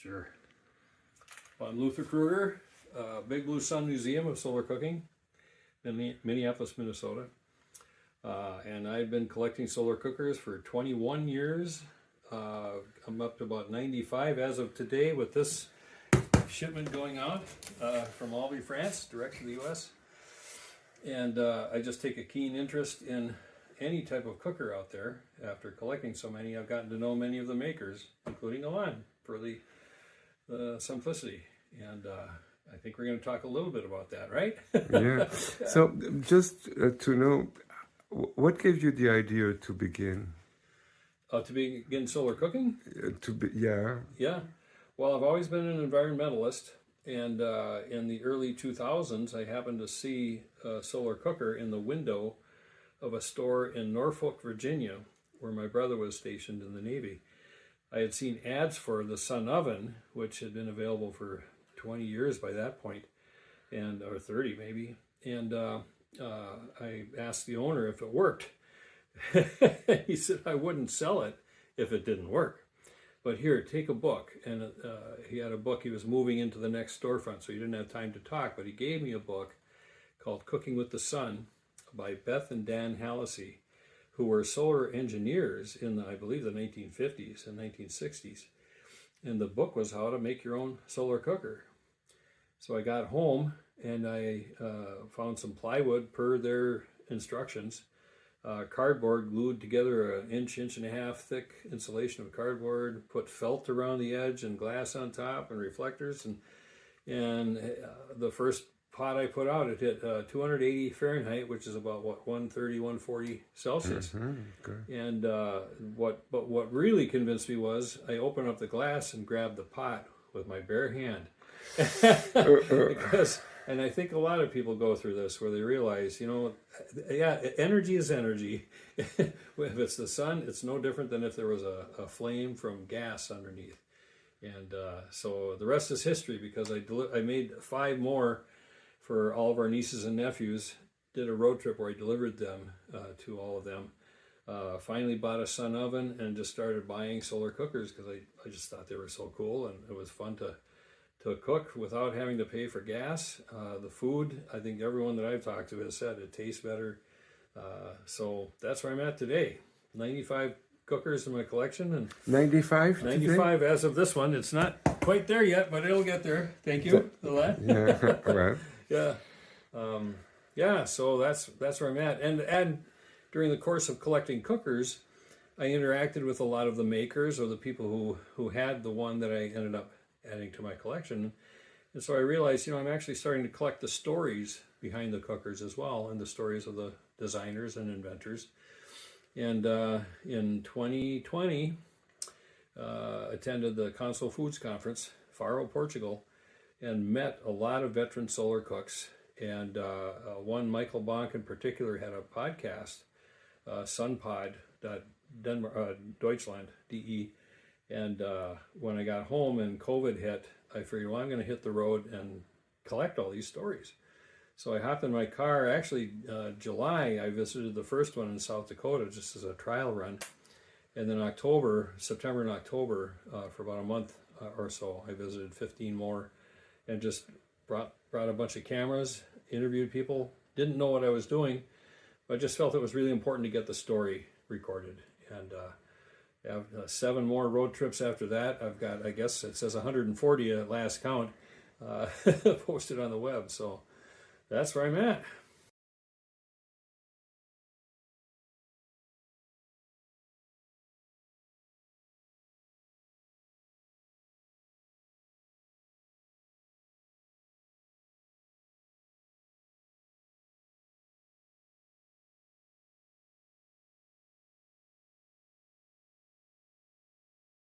Sure. Well, I'm Luther Krueger, Big Blue Sun Museum of Solar Cooking in Minneapolis, Minnesota. And I've been collecting solar cookers for 21 years. I'm up to about 95 as of today with this shipment going out from Albany, France, direct to the U.S. And I just take a keen interest in any type of cooker out there. After collecting so many, I've gotten to know many of the makers, including Alain, for the simplicity. And I think we're going to talk a little bit about that, right? Yeah. So just to know, what gave you the idea to begin? To begin solar cooking? Yeah. Yeah. Well, I've always been an environmentalist, and in the early 2000s, I happened to see a solar cooker in the window of a store in Norfolk, Virginia, where my brother was stationed in the Navy. I had seen ads for the Sun oven, which had been available for 20 years by that point, or 30 maybe, and I asked the owner if it worked. He said I wouldn't sell it if it didn't work. But here, take a book. And he had a book. He was moving into the next storefront, so he didn't have time to talk. But he gave me a book called Cooking with the Sun by Beth and Dan Hallisey, who were solar engineers in, I believe, the 1950s and 1960s. And the book was how to make your own solar cooker. So I got home and I found some plywood per their instructions. Cardboard glued together an inch and a half thick insulation of cardboard, put felt around the edge and glass on top and reflectors, and the first pot I put out, it hit 280 Fahrenheit, which is about 130, 140 Celsius. Okay. And what really convinced me was I opened up the glass and grabbed the pot with my bare hand. And I think a lot of people go through this where they realize, energy is energy. If it's the sun, it's no different than if there was a flame from gas underneath. And so the rest is history, because I made 5 more for all of our nieces and nephews, did a road trip where I delivered them to all of them. Finally bought a Sun oven and just started buying solar cookers because I just thought they were so cool, and it was fun to cook without having to pay for gas. The food, I think everyone that I've talked to has said it tastes better. So that's where I'm at today. 95 cookers in my collection. And 95? 95 as of this one. It's not quite there yet, but it'll get there. Thank you, Alain. Yeah, right. Yeah. So that's where I'm at. And during the course of collecting cookers, I interacted with a lot of the makers or the people who had the one that I ended up adding to my collection. And so I realized, I'm actually starting to collect the stories behind the cookers as well, and the stories of the designers and inventors. And in 2020, attended the Council Foods Conference, Faro, Portugal, and met a lot of veteran solar cooks. And one, Michael Bonk in particular, had a podcast, Sunpod, Deutschland, DE. And when I got home and COVID hit, I figured, well, I'm going to hit the road and collect all these stories. So I hopped in my car. Actually, July, I visited the first one in South Dakota just as a trial run. And then September and October, for about a month or so, I visited 15 more and just brought a bunch of cameras, interviewed people, didn't know what I was doing, but I just felt it was really important to get the story recorded. And I have 7 more road trips after that. I've got, I guess it says 140 at last count, posted on the web. So that's where I'm at.